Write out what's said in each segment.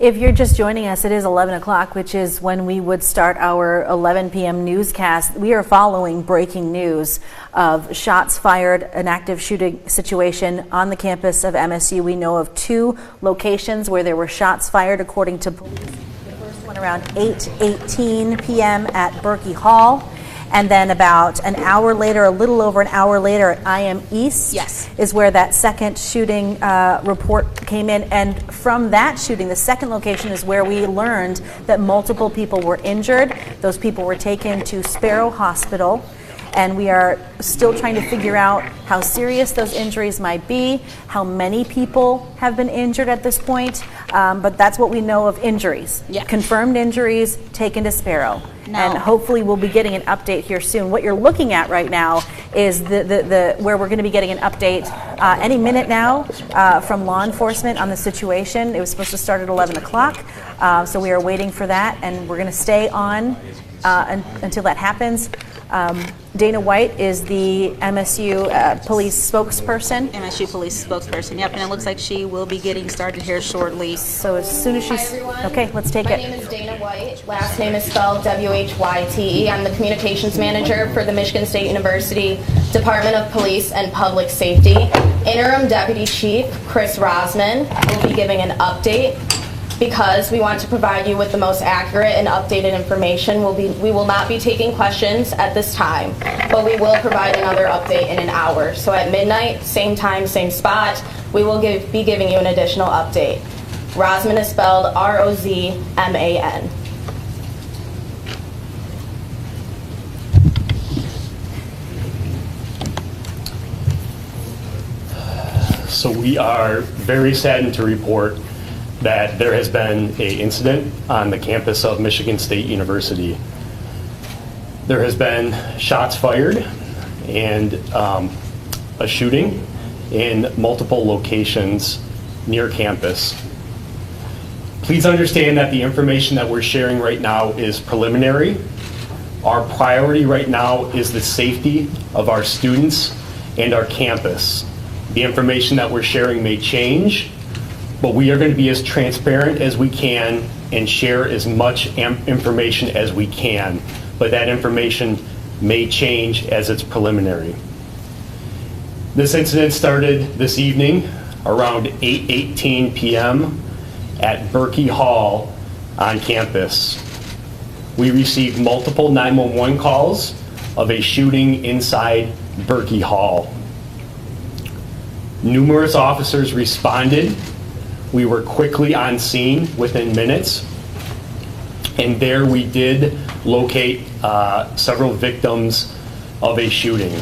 If you're just joining us, it is 11 o'clock, which is when we would start our 11 p.m. newscast. We are following breaking news of shots fired, an active shooting situation on the campus of MSU. We know of two locations where there were shots fired, according to police. The first one around 8:18 p.m. at Berkey Hall. And then about an hour later, a little over an hour later at IM East, is where that second shooting report came in. And from that shooting, the second location is where we learned that multiple people were injured. Those people were taken to Sparrow Hospital. And we are still trying to figure out how serious those injuries might be, how many people have been injured at this point. But that's what we know of injuries. Yeah. Confirmed injuries taken to Sparrow. And hopefully we'll be getting an update here soon. What you're looking at right now is the where we're going to be getting an update any minute now from law enforcement on the situation. It was supposed to start at 11 o'clock, so we are waiting for that, and we're going to stay on until that happens. Dana White is the MSU police spokesperson. MSU police spokesperson, yep, and it looks like she will be getting started here shortly. So as soon as she's... Hi, everyone. Okay, let's take My it. name is Dana White. Last name is spelled W-H-Y-T-E. I'm the communications manager for the Michigan State University Department of Police and Public Safety. Interim Deputy Chief Chris Rosman will be giving an update. Because we want to provide you with the most accurate and updated information, we will not be taking questions at this time, but we will provide another update in an hour. So at midnight, same time, same spot, we will be giving you an additional update. Rosman is spelled R-O-Z-M-A-N. So we are very saddened to report that there has been an incident on the campus of Michigan State University. There has been shots fired and a shooting in multiple locations near campus. Please understand that the information that we're sharing right now is preliminary. Our priority right now is the safety of our students and our campus. The information that we're sharing may change, but we are going to be as transparent as we can and share as much information as we can. But that information may change as it's preliminary. This incident started this evening around 8:18 p.m. at Berkey Hall on campus. We received multiple 911 calls of a shooting inside Berkey Hall. Numerous officers responded. We were quickly on scene within minutes, and there we did locate several victims of a shooting.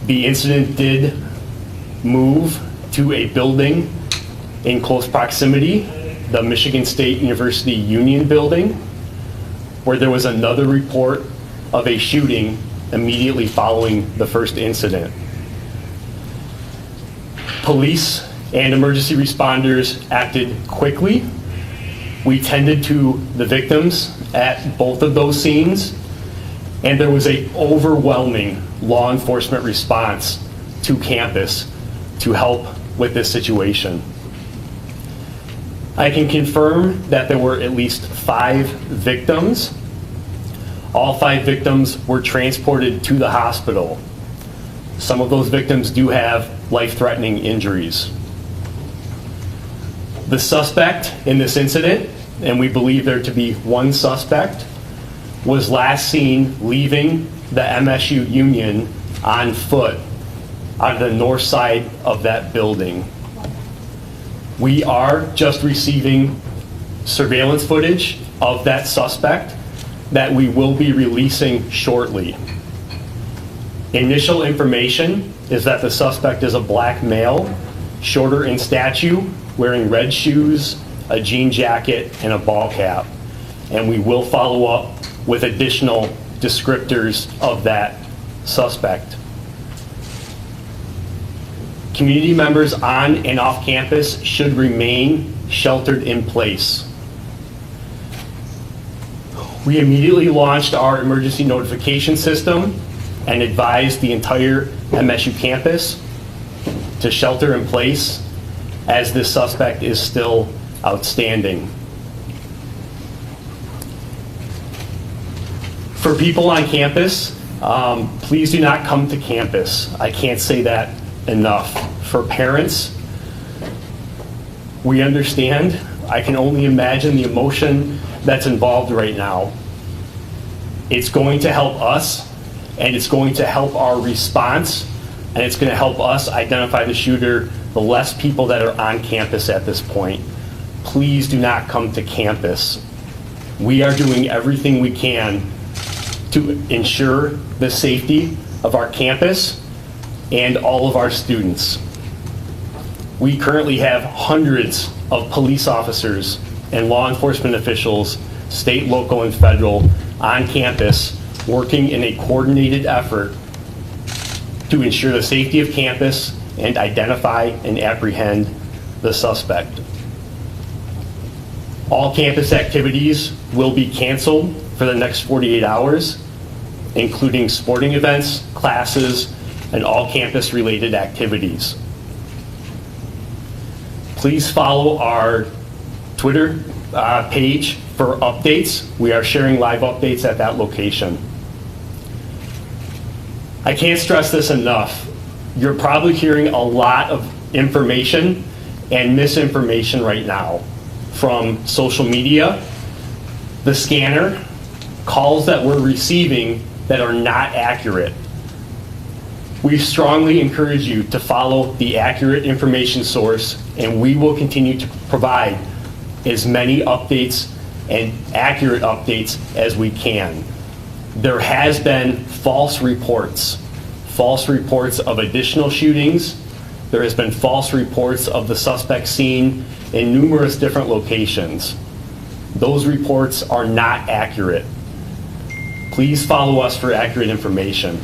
The incident did move to a building in close proximity, the Michigan State University Union building, where there was another report of a shooting immediately following the first incident. Police and emergency responders acted quickly. We tended to the victims at both of those scenes, and there was an overwhelming law enforcement response to campus to help with this situation. I can confirm that there were at least 5 victims. All 5 victims were transported to the hospital. Some of those victims do have life-threatening injuries. The suspect in this incident, and we believe there to be one suspect, was last seen leaving the MSU Union on foot on the north side of that building. We are just receiving surveillance footage of that suspect that we will be releasing shortly. Initial information is that the suspect is a black male, shorter in stature, wearing red shoes, a jean jacket, and a ball cap. And we will follow up with additional descriptors of that suspect. Community members on and off campus should remain sheltered in place. We immediately launched our emergency notification system and advised the entire MSU campus to shelter in place as this suspect is still outstanding. For people on campus, please do not come to campus. I can't say that enough. For parents, we understand. I can only imagine the emotion that's involved right now. It's going to help us, and it's going to help our response, and it's going to help us identify the shooter, the less people that are on campus at this point. Please do not come to campus. We are doing everything we can to ensure the safety of our campus and all of our students. We currently have hundreds of police officers and law enforcement officials, state, local, and federal, on campus working in a coordinated effort to ensure the safety of campus and identify and apprehend the suspect. All campus activities will be canceled for the next 48 hours, including sporting events, classes, and all campus-related activities. Please follow our Twitter page for updates. We are sharing live updates at that location. I can't stress this enough. You're probably hearing a lot of information and misinformation right now from social media, the scanner, calls that we're receiving that are not accurate. We strongly encourage you to follow the accurate information source, and we will continue to provide as many updates and accurate updates as we can. There has been false reports of additional shootings. There has been false reports of the suspect seen in numerous different locations. Those reports are not accurate. Please follow us for accurate information.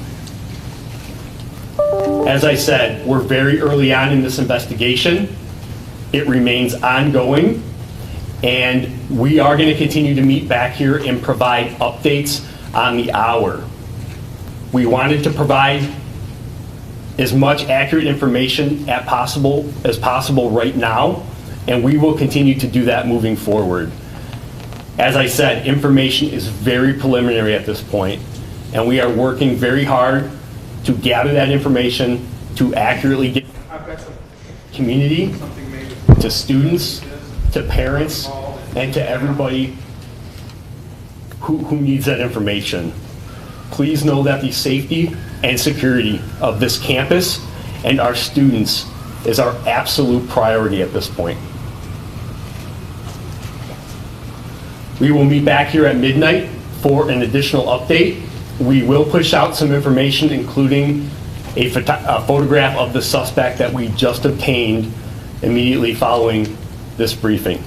As I said, we're very early on in this investigation. It remains ongoing, and we are going to continue to meet back here and provide updates on the hour. We wanted to provide as much accurate information as possible right now, and we will continue to do that moving forward. As I said, information is very preliminary at this point, and we are working very hard to gather that information to accurately get community, to students, to parents, and to everybody who needs that information. Please know that the safety and security of this campus and our students is our absolute priority at this point. We will meet back here at midnight for an additional update. We will push out some information, including a photograph of the suspect that we just obtained immediately following this briefing.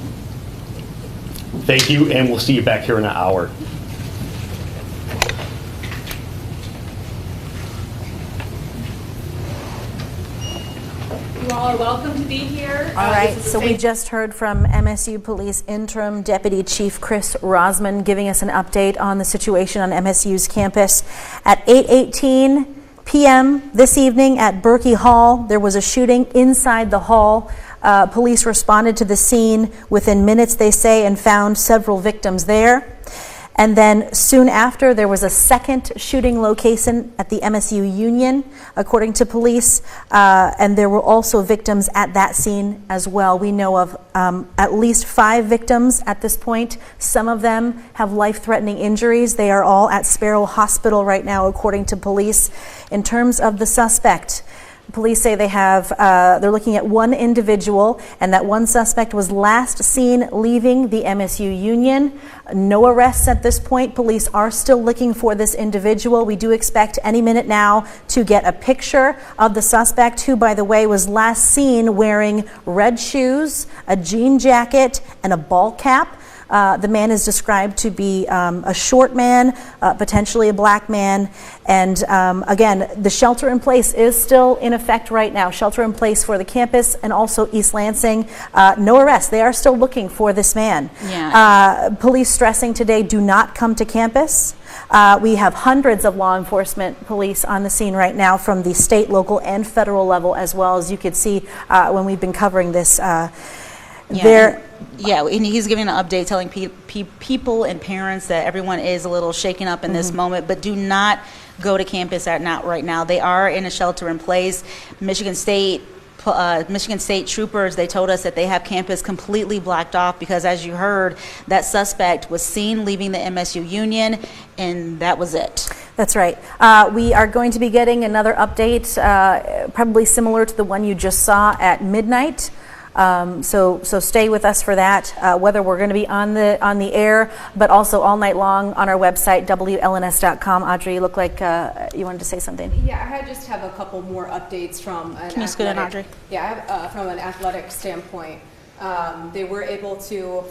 Thank you, and we'll see you back here in an hour. You all are welcome to be here. All right, so we just heard from MSU Police Interim Deputy Chief Chris Rosman giving us an update on the situation on MSU's campus. At 8:18 p.m. this evening at Berkey Hall, there was a shooting inside the hall. Police responded to the scene within minutes, they say, and found several victims there. And then soon after, there was a second shooting location at the MSU Union, according to police, and there were also victims at that scene as well. We know of at least 5 victims at this point. Some of them have life-threatening injuries. They are all at Sparrow Hospital right now, according to police. In terms of the suspect, police say they're looking at one individual, and that one suspect was last seen leaving the MSU Union. No arrests at this point. Police are still looking for this individual. We do expect any minute now to get a picture of the suspect, who, by the way, was last seen wearing red shoes, a jean jacket, and a ball cap. The man is described to be a short man, potentially a black man. And again, the shelter in place is still in effect right now. Shelter in place for the campus and also East Lansing. No arrests. They are still looking for this man. Yeah. Police stressing today, do not come to campus. We have hundreds of law enforcement police on the scene right now from the state, local, and federal level, as well as you could see when we've been covering this Yeah, and he's giving an update telling people and parents that everyone is a little shaken up in this moment, but do not go to campus not right now. They are in a shelter in place. Michigan State troopers, they told us that they have campus completely blocked off because, as you heard, that suspect was seen leaving the MSU Union, and that was it. That's right. We are going to be getting another update, probably similar to the one you just saw at midnight. So stay with us for that, whether we're going to be on the air, but also all night long on our website, Wlns.com. Audrey, you look like you wanted to say something. Yeah, I just have a couple more updates from an Can you scoot in, Audrey? Yeah, from an athletic standpoint. They were able to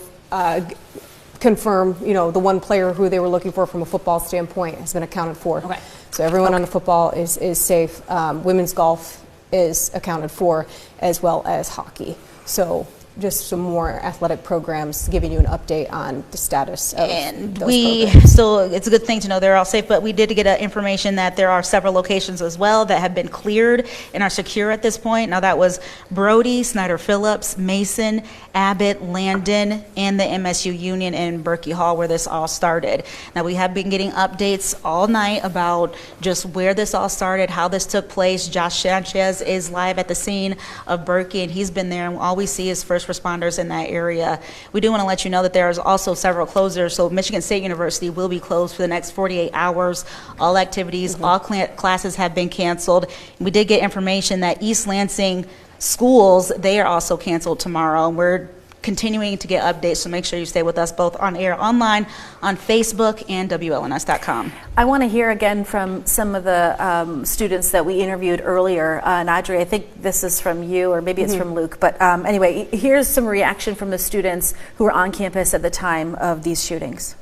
confirm, the one player who they were looking for from a football standpoint has been accounted for. Okay. So everyone on the football is safe. Women's golf is accounted for, as well as hockey. So just some more athletic programs giving you an update on the status of and those we programs. still, it's a good thing to know they're all safe, but we did get information that there are several locations as well that have been cleared and are secure at this point. Now that was Brody, Snyder Phillips, Mason, Abbott, Landon, and the MSU Union in Berkey Hall, where this all started. Now we have been getting updates all night about just where this all started, how this took place. Josh Sanchez is live at the scene of Berkey, and he's been there, and all we see is first responders in that area. We do want to let you know that there is also several closures. So Michigan State University will be closed for the next 48 hours. All activities, all classes have been canceled. We did get information that East Lansing schools, they are also canceled tomorrow. And we're continuing to get updates, so make sure you stay with us both on air, online, on Facebook, and WLNS.com. I want to hear again from some of the students that we interviewed earlier. And Audrey, I think this is from you, or maybe it's from Luke. But anyway, here's some reaction from the students who were on campus at the time of these shootings.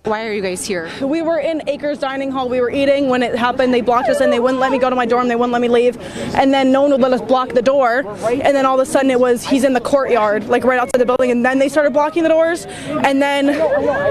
Why are you guys here? We were in Acres Dining Hall. We were eating when it happened. They blocked us in. They wouldn't let me go to my dorm. They wouldn't let me leave. And then no one would let us block the door. And then all of a sudden he's in the courtyard, like right outside the building. And then they started blocking the doors. And then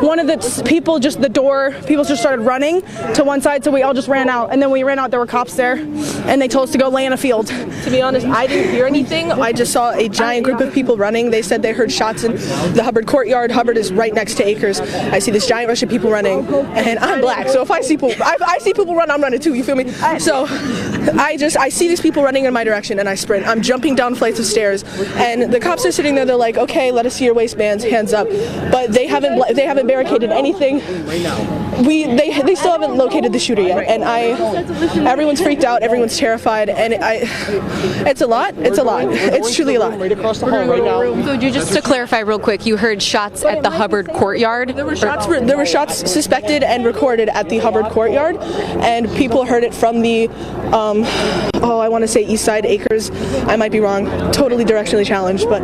one of the people just started running to one side. So we all just ran out. And then when we ran out, there were cops there. And they told us to go lay in a field. To be honest, I didn't hear anything. I just saw a giant group of people running. They said they heard shots in the Hubbard courtyard. Hubbard is right next to Acres. I see this giant rush of people running, and I'm black, so if I see people run, I'm running too, you feel me? So I see these people running in my direction, and I sprint. I'm jumping down flights of stairs, and the cops are sitting there. They're like, okay, let us see your waistbands, hands up. But they haven't barricaded anything. They still haven't located the shooter yet, and everyone's freaked out, everyone's terrified, and it's a lot. It's truly a lot. Right across the hall right now. So just to clarify real quick, you heard shots at the Hubbard courtyard? There were shots suspected and recorded at the Hubbard courtyard, and people heard it from the I want to say East Side Acres. I might be wrong, totally directionally challenged, but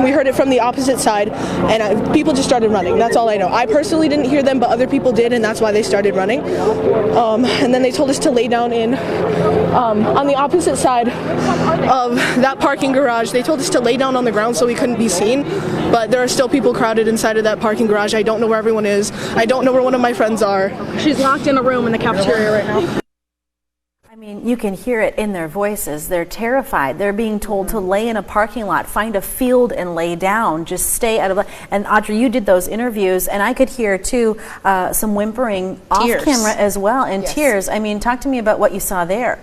we heard it from the opposite side, and people just started running. That's all I know. I personally didn't hear them, but other people did, and that's why they started running. And then they told us to lay down on the opposite side of that parking garage. They told us to lay down on the ground so we couldn't be seen, but there are still people crowded inside of that parking garage. I don't know where everyone is. I don't know where one of my friends are. She's locked in a room in the cafeteria right now. I mean, you can hear it in their voices. They're terrified. They're being told to lay in a parking lot, find a field and lay down, just stay out of. And Audrey, you did those interviews, and I could hear too some whimpering off camera as well, and tears. I mean, talk to me about what you saw there.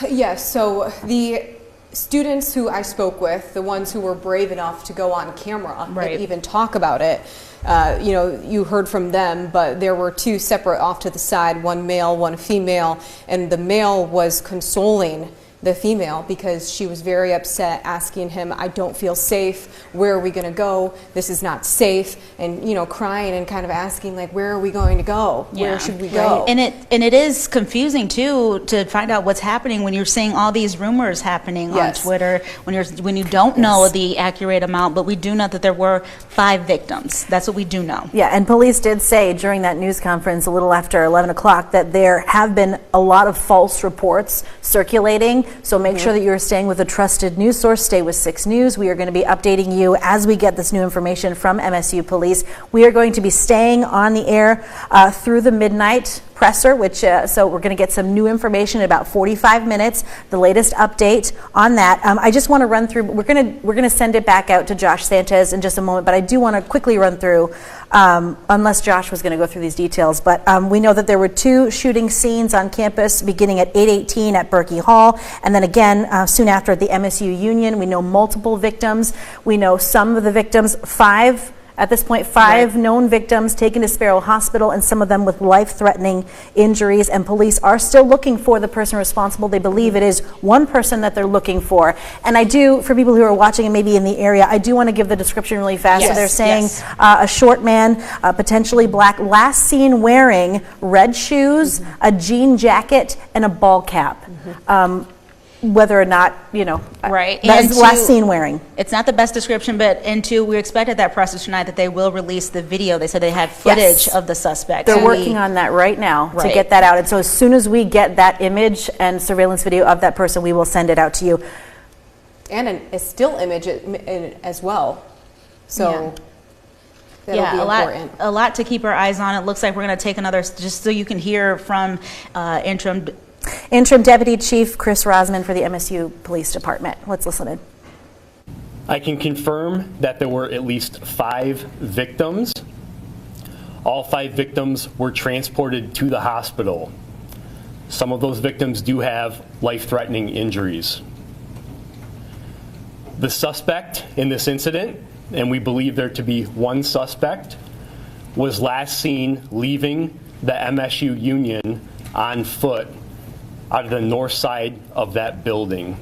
Yes, so the students who I spoke with, the ones who were brave enough to go on camera and even talk about it, you heard from them, but there were two separate off to the side, one male, one female, and the male was consoling the female because she was very upset, asking him, I don't feel safe, where are we going to go, this is not safe, and crying and kind of asking, like, where are we going to go, where should we go? And it is confusing too to find out what's happening when you're seeing all these rumors happening on Twitter, when you don't know the accurate amount, but we do know that there were 5 victims. That's what we do know. Yeah, and police did say during that news conference a little after 11 o'clock that there have been a lot of false reports circulating. So make sure that you're staying with a trusted news source. Stay with 6 News. We are going to be updating you as we get this new information from MSU Police. We are going to be staying on the air through the midnight, presser, which so we're going to get some new information in about 45 minutes, the latest update on that. I just want to run through, we're going to send it back out to Josh Sanchez in just a moment, but I do want to quickly run through, unless Josh was going to go through these details, but we know that there were 2 shooting scenes on campus beginning at 8:18 at Berkey Hall, and then again soon after at the MSU Union. We know multiple victims. We know some of the victims, 5 at this point, 5 known victims taken to Sparrow Hospital, and some of them with life-threatening injuries, and police are still looking for the person responsible. They believe it is one person that they're looking for. And I do, for people who are watching and maybe in the area, I do want to give the description really fast. So they're saying a short man, potentially black, last seen wearing red shoes, a jean jacket, and a ball cap. Whether or not, you know, that's the last seen wearing. It's not the best description, but we expected that process tonight that they will release the video. They said they had footage of the suspect. They're working on that right now to get that out. And so as soon as we get that image and surveillance video of that person, we will send it out to you. And a still image as well. So that'll be important. A lot to keep our eyes on. It looks like we're going to take another, just so you can hear from Interim Deputy Chief Chris Rosman for the MSU Police Department. Let's listen in. I can confirm that there were at least 5 victims. All 5 victims were transported to the hospital. Some of those victims do have life-threatening injuries. The suspect in this incident, and we believe there to be one suspect, was last seen leaving the MSU Union on foot out of the north side of that building.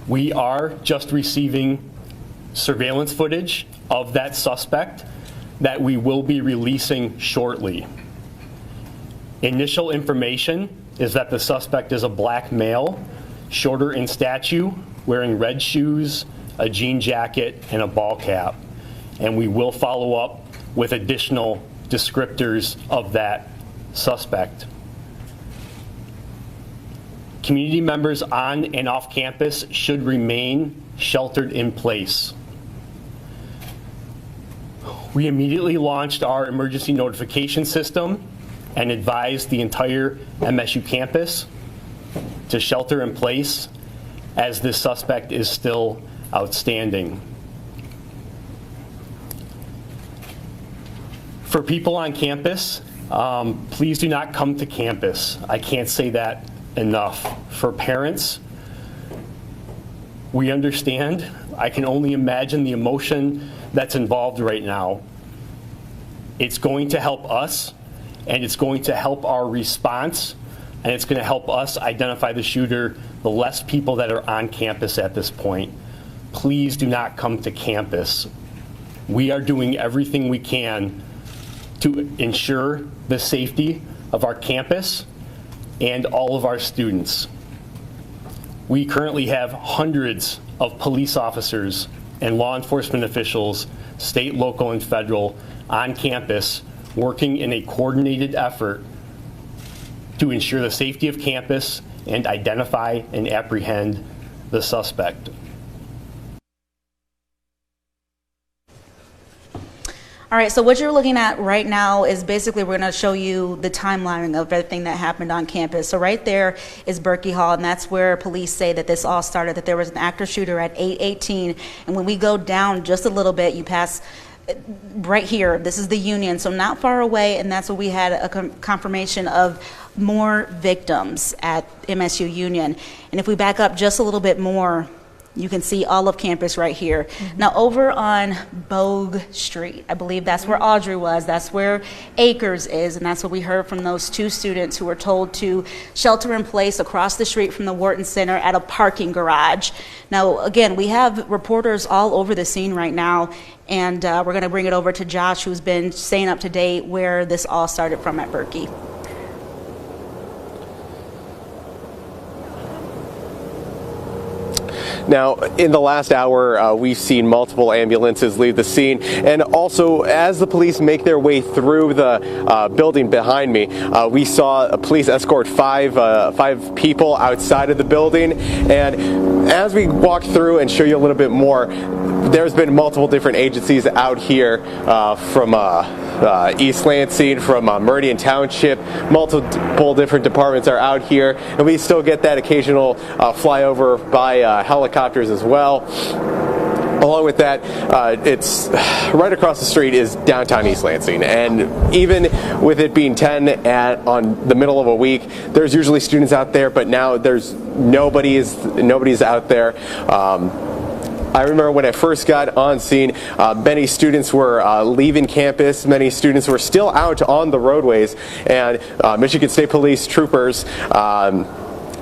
We are just receiving surveillance footage of that suspect that we will be releasing shortly. Initial information is that the suspect is a black male, shorter in stature, wearing red shoes, a jean jacket, and a ball cap. And we will follow up with additional descriptors of that suspect. Community members on and off campus should remain sheltered in place. We immediately launched our emergency notification system and advised the entire MSU campus to shelter in place as this suspect is still outstanding. For people on campus, please do not come to campus. I can't say that enough. For parents, we understand. I can only imagine the emotion that's involved right now. It's going to help us, and it's going to help our response, and it's going to help us identify the shooter, the less people that are on campus at this point. Please do not come to campus. We are doing everything we can to ensure the safety of our campus and all of our students. We currently have hundreds of police officers and law enforcement officials, state, local, and federal, on campus working in a coordinated effort to ensure the safety of campus and identify and apprehend the suspect. All right, so what you're looking at right now is basically we're going to show you the timeline of everything that happened on campus. So right there is Berkey Hall, and that's where police say that this all started, that there was an active shooter at 8:18. And when we go down just a little bit, you pass right here. This is the Union, so not far away, and that's where we had a confirmation of more victims at MSU Union. And if we back up just a little bit more, you can see all of campus right here. Now over on Bogue Street, I believe that's where Audrey was, that's where Acres is, and that's what we heard from those 2 students who were told to shelter in place across the street from the Wharton Center at a parking garage. Now again, we have reporters all over the scene right now, and we're gonna bring it over to Josh, who's been staying up to date where this all started from at Berkey. Now, in the last hour, we've seen multiple ambulances leave the scene, and also as the police make their way through the building behind me, we saw police escort five people outside of the building. And as we walk through and show you a little bit more, there's been multiple different agencies out here from East Lansing, from Meridian Township. Multiple different departments are out here, and we still get that occasional flyover by helicopters as well. Along with that, it's right across the street is downtown East Lansing, and even with it being 10 on the middle of a week, there's usually students out there, but now there's nobody's out there. I remember when I first got on scene, many students were leaving campus, many students were still out on the roadways, and Michigan State Police troopers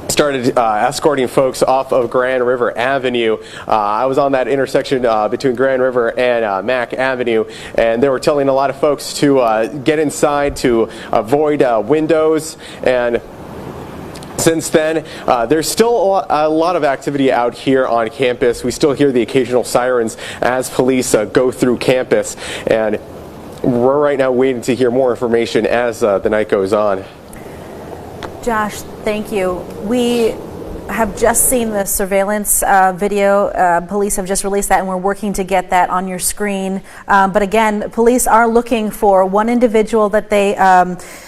started escorting folks off of Grand River Avenue. I was on that intersection between Grand River and Mack Avenue, and they were telling a lot of folks to get inside, to avoid windows. And since then, there's still a lot of activity out here on campus. We still hear the occasional sirens as police go through campus, and we're right now waiting to hear more information as the night goes on. Josh, thank you. We have just seen the surveillance video. Police have just released that, and we're working to get that on your screen. But again, police are looking for one individual that they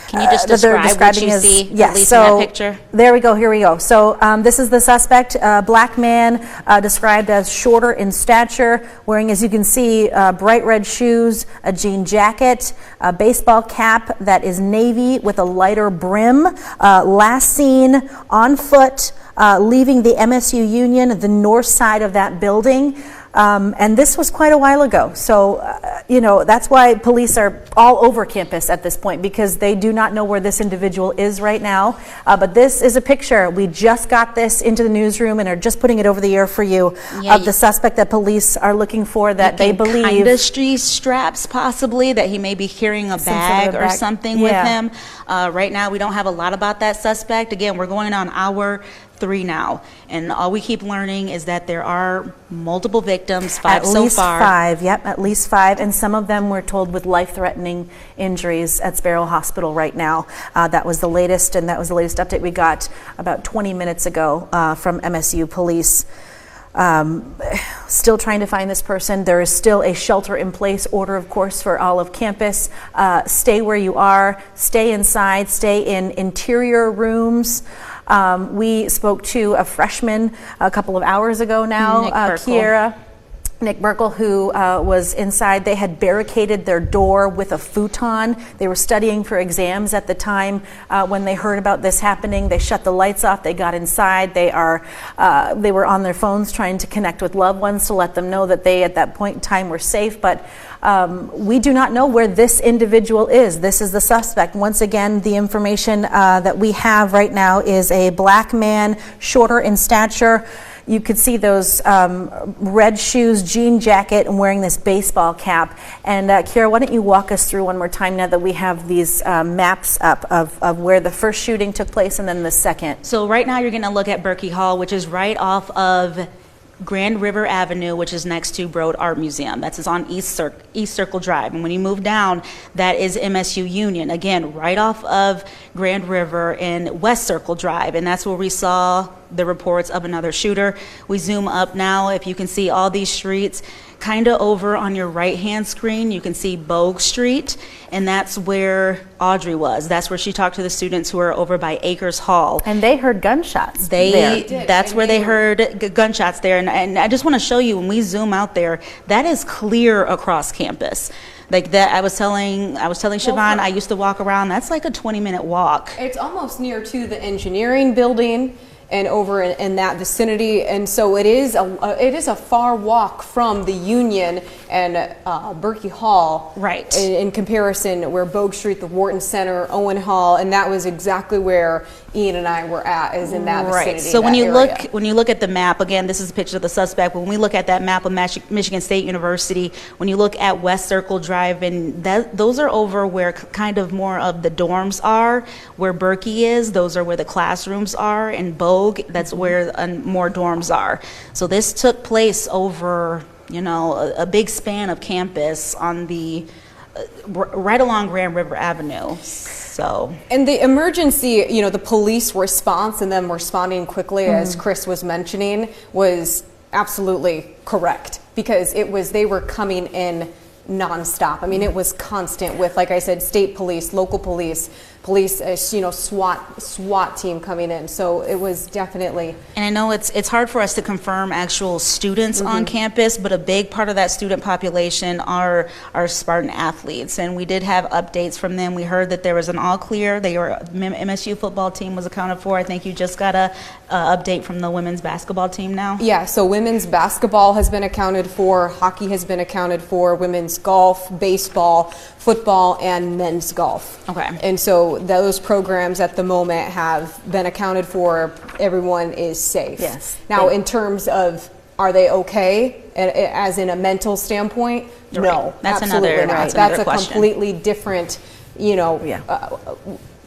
Can you just describe what you see, yes, at least so in that picture? There we go, here we go. So this is the suspect, black man, described as shorter in stature, wearing, as you can see, bright red shoes, a jean jacket, a baseball cap that is navy with a lighter brim, last seen on foot, leaving the MSU Union, the north side of that building. And this was quite a while ago. So, you know, that's why police are all over campus at this point, because they do not know where this individual is right now. But this is a picture. We just got this into the newsroom and are just putting it over the air for you, of the suspect that police are looking for, that they believe. Kind of street straps, possibly, that he may be carrying a bag or something with him. Right now, we don't have a lot about that suspect. Again, we're going on hour 3 now, and all we keep learning is that there are multiple victims, 5 so far. At least 5, yep, at least 5, and some of them were told with life-threatening injuries at Sparrow Hospital right now. That was the latest, and that was the latest update we got about 20 minutes ago from MSU Police. Still trying to find this person. There is still a shelter-in-place order, of course, for all of campus. Stay where you are, stay inside, stay in interior rooms. We spoke to a freshman a couple of hours ago now, Nick Burkle, who was inside. They had barricaded their door with a futon. They were studying for exams at the time when they heard about this happening. They shut the lights off. They got inside. They were on their phones trying to connect with loved ones to let them know that they, at that point in time, were safe. But we do not know where this individual is. This is the suspect. Once again, the information that we have right now is a black man, shorter in stature. You could see those red shoes, jean jacket, and wearing this baseball cap. And Kiera, why don't you walk us through one more time now that we have these maps up of where the first shooting took place and then the second. So right now you're going to look at Berkey Hall, which is right off of Grand River Avenue, which is next to Broad Art Museum. That's on East Circle Drive. And when you move down, that is MSU Union. Again, right off of Grand River and West Circle Drive. And that's where we saw the reports of another shooter. We zoom up now. If you can see all these streets, kind of over on your right-hand screen, you can see Bogue Street, and that's where Audrey was. That's where she talked to the students who are over by Acres Hall. And they heard gunshots That's where they heard gunshots there. And I just want to show you, when we zoom out there, that is clear across campus. Like that, I was telling Siobhan, I used to walk around, that's like a 20-minute walk. It's almost near to the engineering building and over in that vicinity, and so it is a far walk from the Union and Berkey Hall, right? In comparison, where Bogue Street, the Wharton Center, Owen Hall, and that was exactly where Ian and I were at, is in that vicinity. Right. So when you look at the map, again, this is a picture of the suspect. When we look at that map of Michigan State University, when you look at West Circle Drive, and those are over where kind of more of the dorms are, where Berkey is. Those are where the classrooms are, and Bogue, that's where more dorms are. So this took place over, you know, a big span of campus on the right along Grand River Avenue. So, and the emergency, you know, the police response and them responding quickly, as Chris was mentioning, was absolutely correct, because they were coming in nonstop. I mean, it was constant with, like I said, state police, local police, SWAT team coming in. So it was definitely. And I know it's hard for us to confirm actual students on campus, but a big part of that student population are Spartan athletes. And we did have updates from them. We heard that there was an all clear. MSU football team was accounted for. I think you just got a update from the women's basketball team now. Yeah, so women's basketball has been accounted for, hockey has been accounted for, women's golf, baseball, football, and men's golf. Okay. And so those programs at the moment have been accounted for. Everyone is safe. Yes. Now, in terms of are they okay, as in a mental standpoint? Right. No, That's absolutely another, not. that's That's another a question. completely different,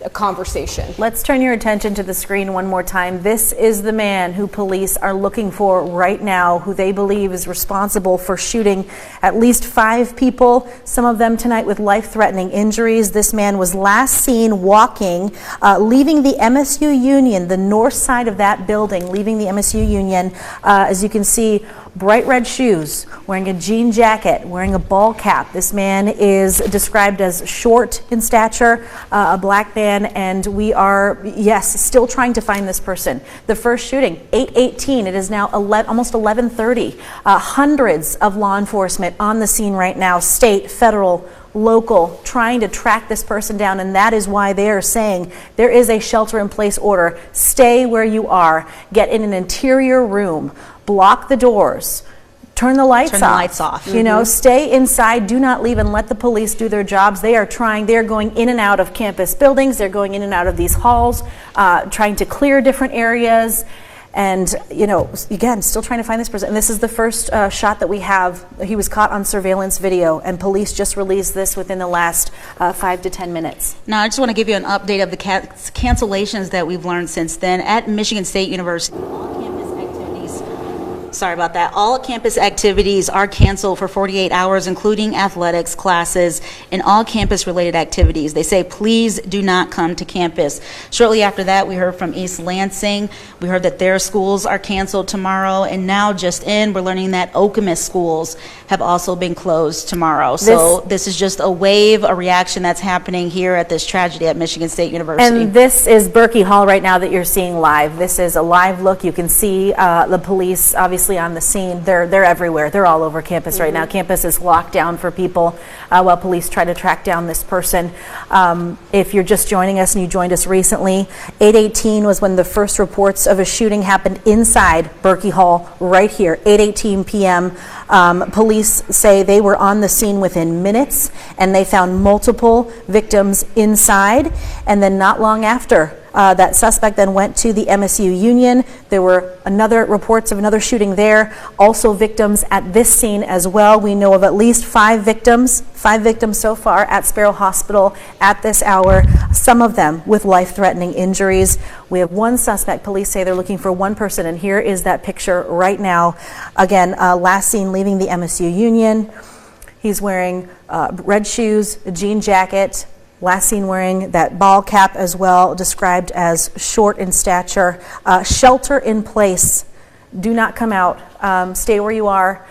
a conversation. Let's turn your attention to the screen one more time. This is the man who police are looking for right now, who they believe is responsible for shooting at least 5 people, some of them tonight with life-threatening injuries. This man was last seen walking, leaving the MSU Union, the north side of that building, leaving the MSU Union. As you can see, bright red shoes, wearing a jean jacket, wearing a ball cap. This man is described as short in stature, a black man, and we are, yes, still trying to find this person. The first shooting, 8:18. It is now almost 11:30. Hundreds of law enforcement on the scene right now, state, federal, local, trying to track this person down, and that is why they are saying there is a shelter-in-place order. Stay where you are. Get in an interior room. Block the doors. Turn the lights off. You know, stay inside. Do not leave and let the police do their jobs. They are going in and out of campus buildings. They're going in and out of these halls, trying to clear different areas. And, again, still trying to find this person. And this is the first shot that we have. He was caught on surveillance video, and police just released this within the last 5 to 10 minutes. Now, I just want to give you an update of the cancellations that we've learned since then. At Michigan State University, all campus activities are canceled for 48 hours, including athletics, classes, and all campus-related activities. They say, please do not come to campus. Shortly after that, we heard from East Lansing. We heard that their schools are canceled tomorrow, and now we're learning that Okemos schools have also been closed tomorrow. So this is just a reaction that's happening here at this tragedy at Michigan State University. And this is Berkey Hall right now that you're seeing live. This is a live look. You can see the police obviously on the scene. They're everywhere. They're all over campus right now. Campus is locked down for people while police try to track down this person. If you're just joining us and you joined us recently, 8:18 was when the first reports of a shooting happened inside Berkey Hall right here, 8:18 p.m. Police say they were on the scene within minutes, and they found multiple victims inside. And then not long after, that suspect then went to the MSU Union. There were reports of another shooting there, also victims at this scene as well. We know of at least 5 victims so far at Sparrow Hospital at this hour, some of them with life-threatening injuries. We have one suspect. Police say they're looking for one person, and here is that picture right now. Again, last seen leaving the MSU Union. He's wearing red shoes, a jean jacket, last seen wearing that ball cap as well, described as short in stature. Shelter in place. Do not come out. Stay where you are.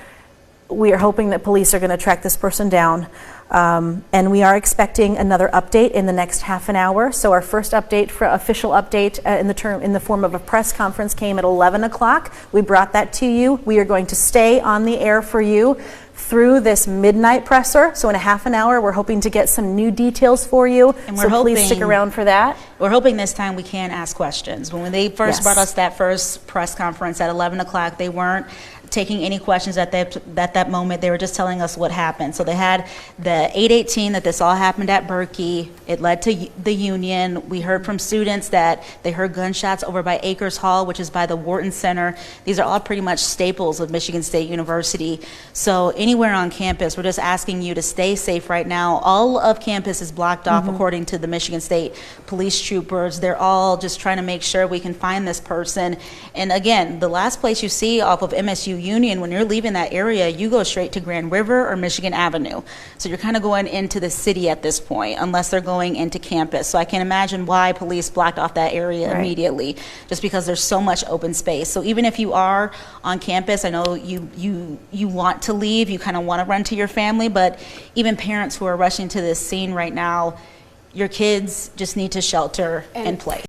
We are hoping that police are going to track this person down. And we are expecting another update in the next half an hour. So our first official update in the form of a press conference came at 11 o'clock. We brought that to you. We are going to stay on the air for you through this midnight presser. So in a half an hour, we're hoping to get some new details for you. And please stick around for that. We're hoping this time we can ask questions. When they first brought us that first press conference at 11 o'clock, they weren't taking any questions at that moment. They were just telling us what happened. So they had the 8:18 that this all happened at Berkey. It led to the Union. We heard from students that they heard gunshots over by Akers Hall, which is by the Wharton Center. These are all pretty much staples of Michigan State University. So anywhere on campus, we're just asking you to stay safe right now. All of campus is blocked off according to the Michigan State police troopers. They're all just trying to make sure we can find this person. And again, the last place you see off of MSU Union, when you're leaving that area, you go straight to Grand River or Michigan Avenue. So you're kind of going into the city at this point, unless they're going into campus. So I can imagine why police blocked off that area immediately, just because there's so much open space. So even if you are on campus, I know you want to leave, you kind of want to run to your family, but even parents who are rushing to this scene right now, your kids just need to shelter and play.